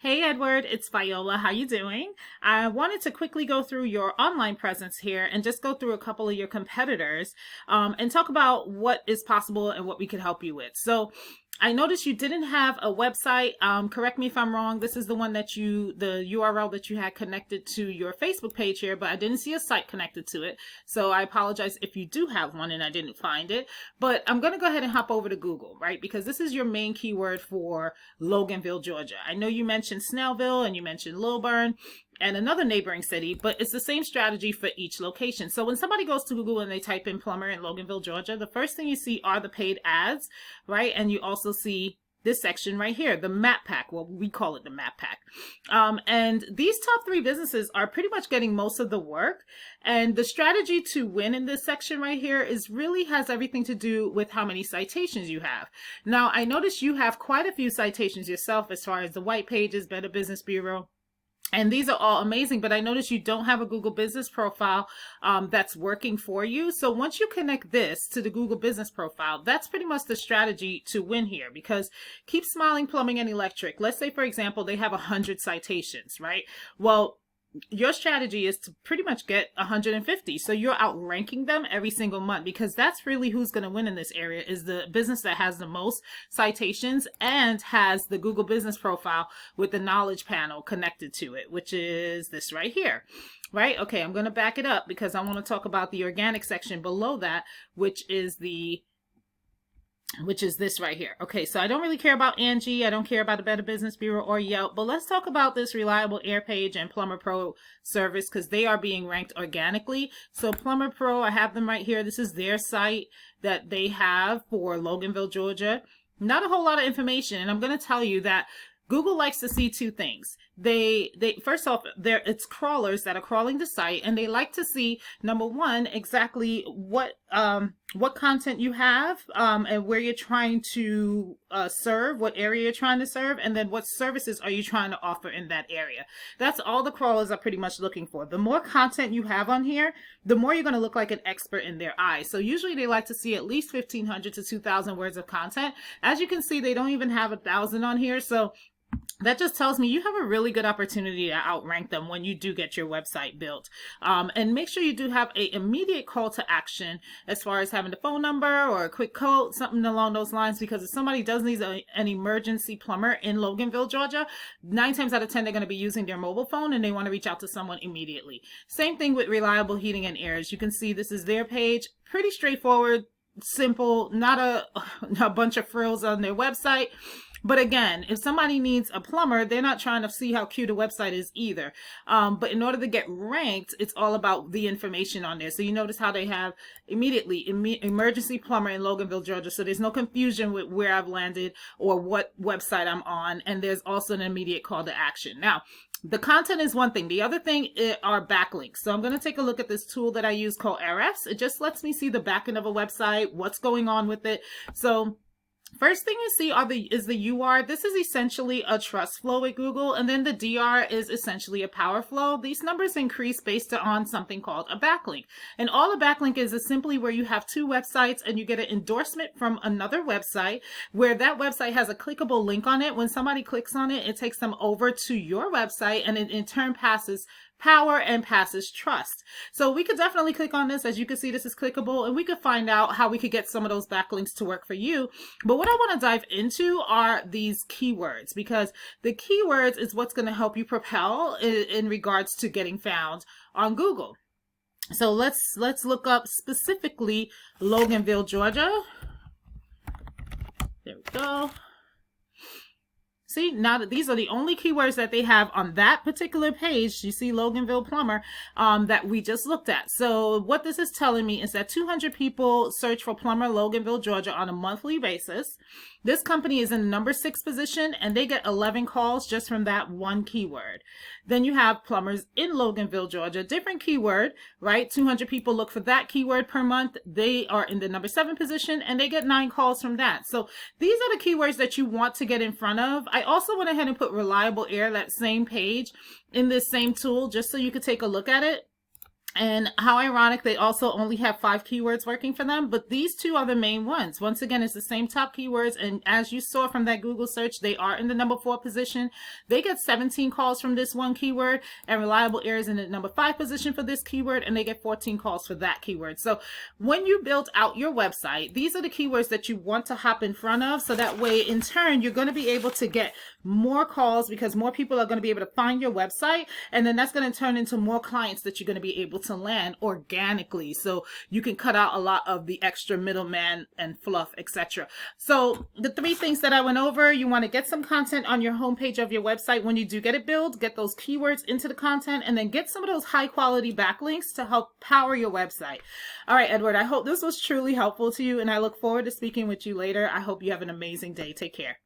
Hey Edward, it's Viola. How you doing? I wanted to quickly go through your online presence here and just go through a couple of your competitors and talk about what is possible and what we could help you with. So I noticed you didn't have a website. Correct me if I'm wrong. This is the one that the URL that you had connected to your Facebook page here, but I didn't see a site connected to it. So I apologize if you do have one and I didn't find it. But I'm going to go ahead and hop over to Google, right? Because this is your main keyword for Loganville, Georgia. I know you mentioned Snellville and you mentioned Lilburn and another neighboring city, but it's the same strategy for each location. So when somebody goes to Google and they type in plumber in Loganville, Georgia, the first thing you see are the paid ads, right? And you also see this section right here, the map pack. Well, we call it the map pack. And these top 3 businesses are pretty much getting most of the work. And the strategy to win in this section right here is really has everything to do with how many citations you have. Now, I noticed you have quite a few citations yourself as far as the white pages, Better Business Bureau. And these are all amazing, but I noticed you don't have a Google business profile that's working for you. So once you connect this to the Google business profile, that's pretty much the strategy to win here, because Keep Smiling Plumbing and Electric, let's say, for example, they have 100 citations, right? Well, your strategy is to pretty much get 150. So you're outranking them every single month, because that's really who's going to win in this area, is the business that has the most citations and has the Google business profile with the knowledge panel connected to it, which is this right here. Right? Okay, I'm going to back it up because I want to talk about the organic section below that, which is this right here. Okay, so I don't really care about Angie. I don't care about the Better Business Bureau or Yelp, but let's talk about this Reliable Air Page and Plumber Pro service, because they are being ranked organically. So Plumber Pro, I have them right here. This is their site that they have for Loganville, Georgia. Not a whole lot of information, and I'm going to tell you that Google likes to see 2 things. They first off, it's crawlers that are crawling the site, and they like to see, number one, exactly what content you have, and where you're trying to serve, what area you're trying to serve, and then what services are you trying to offer in that area. That's all the crawlers are pretty much looking for. The more content you have on here, the more you're going to look like an expert in their eyes. So usually they like to see at least 1,500 to 2,000 words of content. As you can see, they don't even have 1,000 on here. So that just tells me you have a really good opportunity to outrank them when you do get your website built. And make sure you do have an immediate call to action as far as having a phone number or a quick code, something along those lines, because if somebody does need an emergency plumber in Loganville, Georgia, 9 times out of 10, they're going to be using their mobile phone and they want to reach out to someone immediately. Same thing with Reliable Heating and Air. As you can see, this is their page. Pretty straightforward, simple, not a bunch of frills on their website. But again, if somebody needs a plumber, they're not trying to see how cute a website is either. But in order to get ranked, it's all about the information on there. So you notice how they have immediately emergency plumber in Loganville, Georgia. So there's no confusion with where I've landed or what website I'm on. And there's also an immediate call to action. Now, the content is one thing. The other thing are backlinks. So I'm going to take a look at this tool that I use called RFs. It just lets me see the backend of a website, what's going on with it. So first thing you see is the UR. This is essentially a trust flow with Google, and then the DR is essentially a power flow. These numbers increase based on something called a backlink. And all a backlink is simply where you have 2 websites and you get an endorsement from another website where that website has a clickable link on it. When somebody clicks on it, it takes them over to your website, and it in turn passes power and passes trust. So we could definitely click on this. As you can see, this is clickable, and we could find out how we could get some of those backlinks to work for you. But what I want to dive into are these keywords, because the keywords is what's going to help you propel in regards to getting found on Google. So let's look up specifically Loganville, Georgia. There we go. See, now that these are the only keywords that they have on that particular page, you see Loganville Plumber, that we just looked at. So what this is telling me is that 200 people search for plumber Loganville, Georgia on a monthly basis. This company is in the number 6 position, and they get 11 calls just from that one keyword. Then you have plumbers in Loganville, Georgia, different keyword, right? 200 people look for that keyword per month. They are in the number 7 position, and they get 9 calls from that. So these are the keywords that you want to get in front of. I also went ahead and put Reliable Air, that same page, in this same tool, just so you could take a look at it. And how ironic, they also only have 5 keywords working for them, but these 2 are the main ones. Once again, it's the same top keywords, and as you saw from that Google search, they are in the number 4 position. They get 17 calls from this one keyword, and Reliable Air is in the number 5 position for this keyword, and they get 14 calls for that keyword. So when you build out your website, these are the keywords that you want to hop in front of, so that way in turn you're going to be able to get more calls, because more people are going to be able to find your website, and then that's going to turn into more clients that you're going to be able to land organically, so you can cut out a lot of the extra middleman and fluff, etc. So the 3 things that I went over: you want to get some content on your homepage of your website. When you do get it built, get those keywords into the content, and then get some of those high quality backlinks to help power your website. All right, Edward, I hope this was truly helpful to you, and I look forward to speaking with you later. I hope you have an amazing day. Take care.